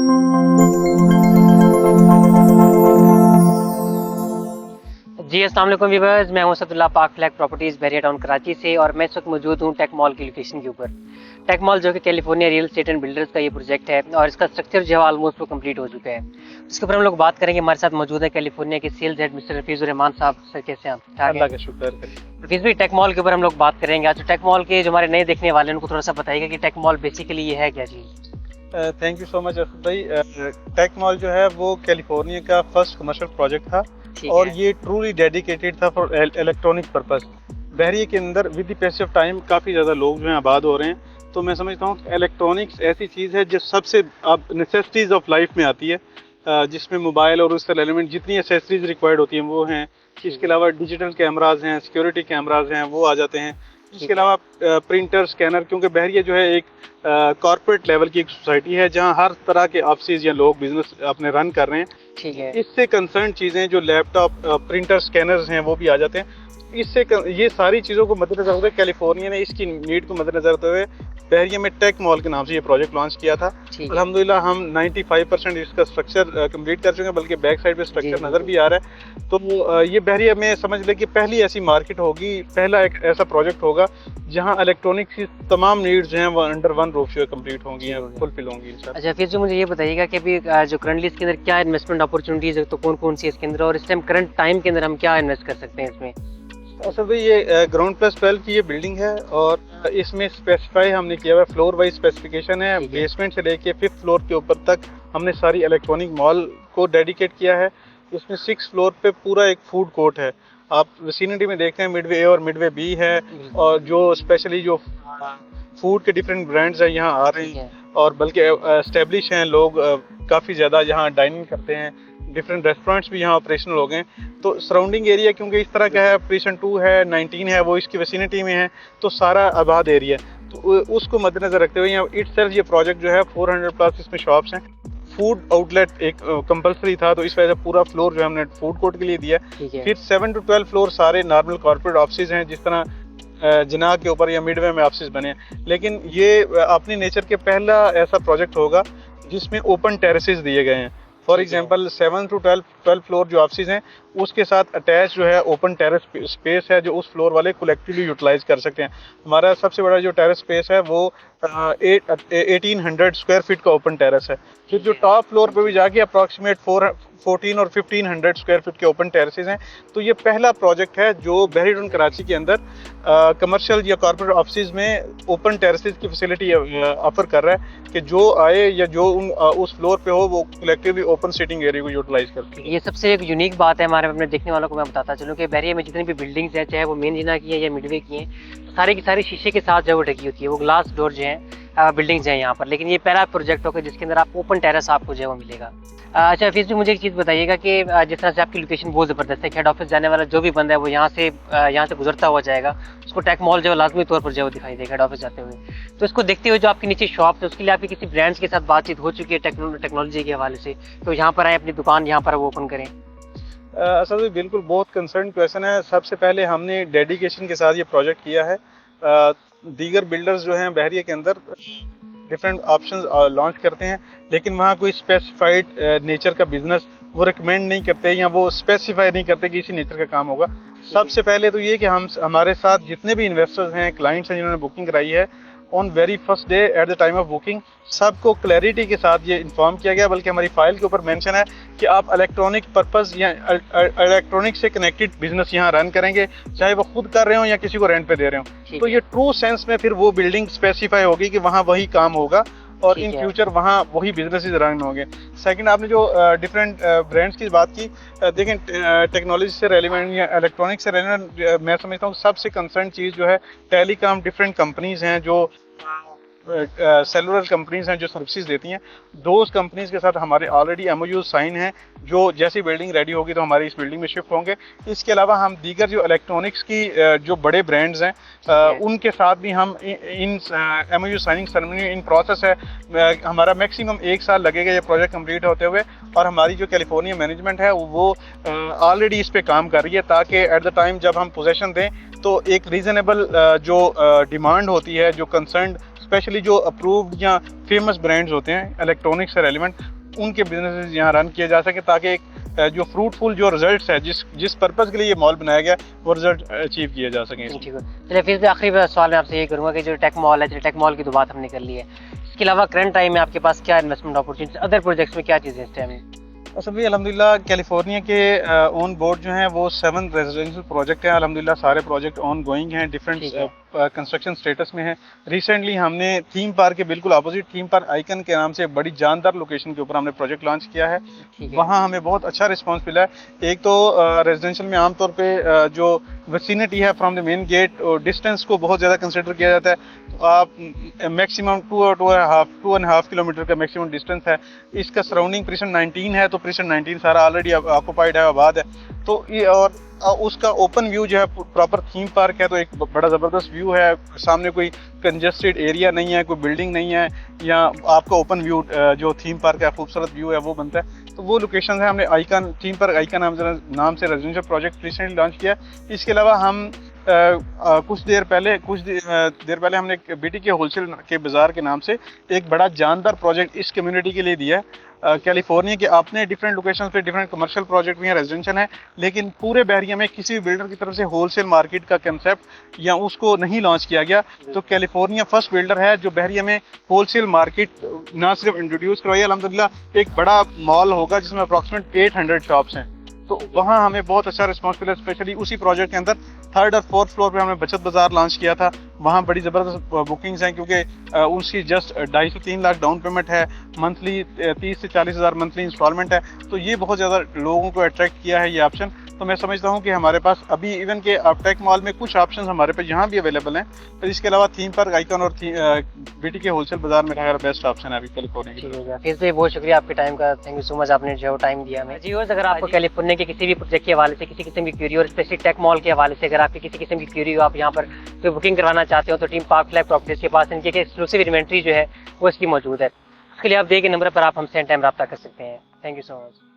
जी अस्सलाम वालेकुम व्यूअर्स, मैं हूं असदुल्ला पाक फ्लैग प्रॉपर्टीज़ बहरिया टाउन कराची से और मैं इस वक्त मौजूद हूं टेक मॉल की लोकेशन के ऊपर। टेक मॉल जो कि California real estate and builders का ये प्रोजेक्ट है और इसका स्ट्रक्चर जो है ऑलमोस्ट वो कंप्लीट हो चुका है। इसके ऊपर हम लोग बात करेंगे। हमारे साथ मौजूद है कैलिफोर्निया के सेल्स हेड मिस्टर रफीजुर रहमान साहब। सर कैसे हैं आप? अल्लाह का शुक्र। रफीज भाई, टेक मॉल के ऊपर हम लोग बात करेंगे आज। तो टेक मॉल के जो हमारे नए देखने वाले हैं उनको थोड़ा सा बताइएगा कि टेक मॉल बेसिकली ये है क्या चीज़। Thank you so much Asad भाई। टेक मॉल जो है वो कैलिफोर्निया का फर्स्ट कमर्शियल प्रोजेक्ट था और ये ट्रूली डेडिकेटेड था फॉर इलेक्ट्रॉनिक पर्पस। बहरिया के अंदर with the passage of time काफ़ी ज़्यादा लोग जो हैं आबाद हो रहे हैं, तो मैं समझता हूँ इलेक्ट्रॉनिक्स ऐसी चीज़ है जो सबसे अब नेसेसिटीज़ ऑफ लाइफ में आती है, जिसमें मोबाइल और उससे रिलेवेंट जितनी एसेसरीज रिक्वायर्ड होती हैं वो हैं। इसके अलावा डिजिटल कैमराज हैं, सिक्योरिटी कैमराज हैं, वो आ जाते हैं। इसके अलावा प्रिंटर, स्कैनर, क्योंकि बहरिया जो है एक कॉर्पोरेट लेवल की एक सोसाइटी है जहां हर तरह के ऑफिस या लोग बिजनेस अपने रन कर रहे हैं। ठीक है। इससे कंसर्न चीज़ें जो लैपटॉप, प्रिंटर, स्कैनर्स हैं वो भी आ जाते हैं। इससे ये सारी चीज़ों को मद्देनजर रखते हुए कैलिफोर्निया ने इसकी नीड को मद्देनजर रखते हुए बहरिया में टेक मॉल के नाम से ये प्रोजेक्ट लॉन्च किया था। अल्हम्दुलिल्लाह हम 95% इसका स्ट्रक्चर कंप्लीट कर चुके हैं, बल्कि बैक साइड पे स्ट्रक्चर नज़र भी आ रहा है। तो ये बहरिया में समझ लें कि पहली ऐसी मार्केट होगी, पहला एक ऐसा प्रोजेक्ट होगा जहां इलेक्ट्रॉनिक्स की तमाम नीड्स जो हैं वो अंडर वन रूफ जो कंप्लीट होंगी, फुलफिल होंगी। अच्छा, फिर जो मुझे ये बताइएगा कि अभी जो करंटली इसके अंदर क्या इन्वेस्टमेंट अपॉर्चुनिटीज़ है, तो कौन कौन सी इसके अंदर, और इस टाइम करंट टाइम के अंदर हम क्या इन्वेस्ट कर सकते हैं इसमें। असल में ये ग्राउंड प्लस 12 की ये बिल्डिंग है और इसमें स्पेसिफाई हमने किया हुआ है, फ्लोर वाइज स्पेसिफिकेशन है। बेसमेंट से लेके 5th फ्लोर के ऊपर तक हमने सारी इलेक्ट्रॉनिक मॉल को डेडिकेट किया है। इसमें 6th फ्लोर पे पूरा एक फूड कोर्ट है। आप विसिनिटी में देखते हैं मिडवे ए और मिडवे बी है, और जो स्पेशली जो फूड के डिफरेंट ब्रांड्स हैं यहाँ आ रहे हैं, और बल्कि एस्टेब्लिश हैं लोग, काफ़ी ज़्यादा यहाँ डाइनिंग करते हैं। डिफरेंट रेस्टोरेंट्स भी यहाँ ऑपरेशनल हो गए। तो सराउंडिंग एरिया क्योंकि इस तरह का है, प्रीसन 2 है, 19 है, वो इसकी विसिनिटी में है, तो सारा आबाद एरिया, तो उसको मद्देनजर रखते हुए यहाँ इटसेल्फ ये प्रोजेक्ट जो है 400 प्लस इसमें शॉप्स हैं। फूड आउटलेट एक कंपलसरी था, तो इस वजह से पूरा फ्लोर जो है हमने फूड कोर्ट के लिए दिया। फिर 7 to 12 फ्लोर सारे नॉर्मल कॉर्पोरेट ऑफिस हैं, जिस तरह जिना के ऊपर या मिडवे में ऑफिस बने हैं। लेकिन ये अपनी नेचर के पहला ऐसा प्रोजेक्ट होगा जिसमें ओपन टेरेसेस दिए गए हैं। फॉर एग्जांपल 7 to 12 फ्लोर जो ऑफिस हैं उसके साथ अटैच जो है ओपन टेरेस स्पेस है, जो उस फ्लोर वाले कलेक्टिवली यूटिलाइज कर सकते हैं। हमारा सबसे बड़ा जो टेरेस स्पेस है वो 1800 स्क्वायर फीट का ओपन टेरेस है। फिर जो टॉप फ्लोर पे भी जाके अप्रॉक्सीमेट 14 और 1500 स्क्वायर फीट के ओपन टेरेसेस हैं। तो ये पहला प्रोजेक्ट है जो बहरिया टाउन कराची के अंदर कमर्शियल या कॉर्पोरेट ऑफिस में ओपन टेरेसेस की फैसिलिटी ऑफर कर रहा है कि जो आए या जो उस फ्लोर पे हो वो कलेक्टिवली ओपन सीटिंग एरिया को यूटिलाइज करते हैं। ये सबसे एक यूनिक बात है हमारे अपने देखने वालों को मैं बताता चलूँ कि बहरिया में जितनी भी बिल्डिंग्स हैं, चाहे वो मेन जिना की है या मिडवे की हैं, सारे की सारी शीशे के साथ जो वो ढकी होती है, वो ग्लास डोर जो है बिल्डिंग्स हैं यहाँ पर। लेकिन ये पहला प्रोजेक्ट होगा जिसके अंदर आप ओपन टेरेस आपको जो है वो मिलेगा। अच्छा, फिर भी मुझे एक चीज़ बताइएगा कि जिस तरह से आपकी लोकेशन बहुत ज़बरदस्त है, हेड ऑफिस जाने वाला जो भी बंदा है वो यहाँ से गुजरता हुआ जाएगा, उसको टेक मॉल जो है लाजमी तौर पर जो है वो दिखाई देगा हेड ऑफिस जाते हुए। तो इसको देखते हुए जो आपकी नीचे शॉप है उसके लिए आपकी किसी ब्रांड्स के साथ बातचीत हो चुकी है टेक्नोलॉजी के हवाले से, तो यहाँ पर आए अपनी दुकान यहाँ पर वो ओपन करें। असल में बिल्कुल बहुत कंसर्न क्वेश्चन है। सबसे पहले हमने डेडिकेशन के साथ ये प्रोजेक्ट किया है। दीगर बिल्डर्स जो हैं बहरिया के अंदर डिफरेंट ऑप्शंस लॉन्च करते हैं, लेकिन वहाँ कोई स्पेसिफाइड नेचर का बिजनेस वो रिकमेंड नहीं करते या वो स्पेसिफाई नहीं करते कि इसी नेचर का काम होगा। सबसे पहले तो ये कि हमारे साथ जितने भी इन्वेस्टर्स हैं, क्लाइंट्स हैं जिन्होंने बुकिंग कराई है, on very first day at the time of booking सबको क्लैरिटी के साथ ये इन्फॉर्म किया गया, बल्कि हमारी फाइल के ऊपर मेंशन है कि आप इलेक्ट्रॉनिक पर्पस या इलेक्ट्रॉनिक से कनेक्टेड बिजनेस यहाँ रन करेंगे, चाहे वो खुद कर रहे हो या किसी को रेंट पे दे रहे हो। तो ये ट्रू सेंस में फिर वो बिल्डिंग स्पेसिफाई होगी कि वहाँ वही काम होगा और इन फ्यूचर वहाँ वही बिजनेसेस रन होंगे। सेकंड, आपने जो डिफरेंट ब्रांड्स की बात की, देखें टेक्नोलॉजी से रेलिवेंट या इलेक्ट्रॉनिक से रेलिवेंट मैं समझता हूँ सबसे कंसर्न चीज़ जो है टेलीकॉम डिफरेंट कंपनीज हैं जो सेलुलर कंपनीज हैं जो सर्विसेज देती हैं। दोस्त कंपनीज के साथ हमारे ऑलरेडी एमओयू साइन हैं, जो जैसी बिल्डिंग रेडी होगी तो हमारी इस बिल्डिंग में शिफ्ट होंगे। इसके अलावा हम दीगर जो इलेक्ट्रॉनिक्स की जो बड़े ब्रांड्स हैं उनके साथ भी हम in MOU signing ceremony in process है। हमारा मैक्सिमम 1 साल लगेगा ये प्रोजेक्ट कंप्लीट होते हुए, और हमारी जो कैलिफोर्निया मैनेजमेंट है वो ऑलरेडी इस पर काम कर रही है, ताकि एट द टाइम जब हम पोजेसन दें तो एक रीजनेबल जो डिमांड होती है, जो कंसर्न स्पेशली जो अप्रूव्ड या फेमस ब्रांड्स होते हैं इलेक्ट्रॉनिक्स से रेलिवेंट, उनके बिजनेस यहाँ रन किए जा सके, ताकि एक जो फ्रूटफुल जो रिजल्ट्स है, जिस पर्पज़ के लिए ये मॉल बनाया गया, वो रिजल्ट अचीव किए जा सकें। ठीक है, चलिए फिर से आखिरी सवाल मैं आपसे ये करूँगा कि जो टेक मॉल है, चलिए टेक मॉल की तो बात हमने कर ली है, इसके अलावा करंट टाइम में आपके पास क्या इन्वेस्टमेंट अपॉर्चुनिटी, अदर प्रोजेक्ट्स में क्या चीज़ें इस टाइम? असल में अल्हम्दुलिल्लाह कैलिफोर्निया के ऑन बोर्ड जो हैं वो 7 रेजिडेंशियल प्रोजेक्ट हैं। अल्हम्दुलिल्लाह सारे प्रोजेक्ट ऑन गोइंग हैं, डिफरेंट कंस्ट्रक्शन स्टेटस में है। रिसेंटली हमने थीम पार्क के बिल्कुल अपोजिट थीम पार्क आइकन के नाम से बड़ी जानदार लोकेशन के ऊपर हमने प्रोजेक्ट लॉन्च किया है। वहाँ हमें बहुत अच्छा रिस्पांस मिला है। एक तो रेजिडेंशियल में आमतौर पे जो विसिनिटी है from the main gate, distance को बहुत ज़्यादा कंसिडर किया जाता है। तो आप मैक्सिमम 2.5 किलोमीटर का मैक्सिमम डिस्टेंस है। इसका सराउंडिंग प्रीसेंट 19 है, तो प्रीसेंट 19 सारा ऑलरेडी ऑक्युपाइड है, आबाद है। तो ये और उसका ओपन व्यू जो है प्रॉपर थीम पार्क है, तो एक बड़ा ज़बरदस्त व्यू है। सामने कोई कंजेस्टेड एरिया नहीं है, कोई बिल्डिंग नहीं है, या आपका ओपन व्यू जो थीम पार्क का खूबसूरत व्यू है वो बनता है। तो वो लोकेशन है। हमने आइकन थीम पार्क आइकन नाम से रेजिडेंशियल प्रोजेक्ट रिसेंटली लॉन्च किया। इसके अलावा हम कुछ देर पहले हमने बीटी के होलसेल के बाज़ार के नाम से एक बड़ा जानदार प्रोजेक्ट इस कम्युनिटी के लिए दिया है। कैलिफोर्निया के अपने डिफरेंट लोकेशन पे डिफरेंट कमर्शियल प्रोजेक्ट भी हैं, रेजिडेंशियल है, लेकिन पूरे बहरिया में किसी भी बिल्डर की तरफ से होलसेल मार्केट का कंसेप्ट या उसको नहीं लॉन्च किया गया। तो कैलिफोर्निया फर्स्ट बिल्डर है जो बहरिया में होलसेल मार्केट ना सिर्फ इंट्रोड्यूस करवाई, अल्हम्दुलिल्लाह एक बड़ा मॉल होगा जिसमें अप्रॉक्सीमेट 800 शॉप्स हैं। तो वहाँ हमें बहुत अच्छा रिस्पॉन्स मिला। स्पेशली उसी प्रोजेक्ट के अंदर 3rd और 4th फ्लोर पे हमने बचत बाजार लॉन्च किया था। वहाँ बड़ी ज़बरदस्त बुकिंग्स हैं, क्योंकि उसकी जस्ट 2.5 से 3 लाख डाउन पेमेंट है, मंथली 30 से 40 हज़ार मंथली इंस्टॉलमेंट है। तो ये बहुत ज़्यादा लोगों को अट्रैक्ट किया है ये ऑप्शन। तो मैं समझता हूँ कि हमारे पास अभी इवन के टेक मॉल में कुछ ऑप्शन हमारे पे यहाँ भी अवेलेबल हैं। तो इसके अलावा थीम पार्क आइकन और बीटी के होलसेल बाजार में मेरा बेस्ट ऑप्शन है अभी कैलिफोर्निया की। फिर से बहुत शुक्रिया आपके टाइम का, थैंक यू सो मच, आपने जो टाइम दिया हमें। जी अगर आपको कैलिफोर्निया के किसी भी प्रोजेक्ट के हवाले से, किसी किस्म की क्यूरी और स्पेशली टेक मॉल के हवाले से अगर आपकी किसी किस्म की क्यूरी हो, आप यहाँ पर कोई बुकिंग करवाना चाहते हो, तो टीम पार्क फ्लैग प्रॉपर्टीज के पास इनकी एक्सक्लूसिव इन्वेंट्री जो है वो इसकी मौजूद है। उसके लिए आप दिए गए नंबर पर आप हमसे टाइम रब्ता कर सकते हैं। Thank you so much.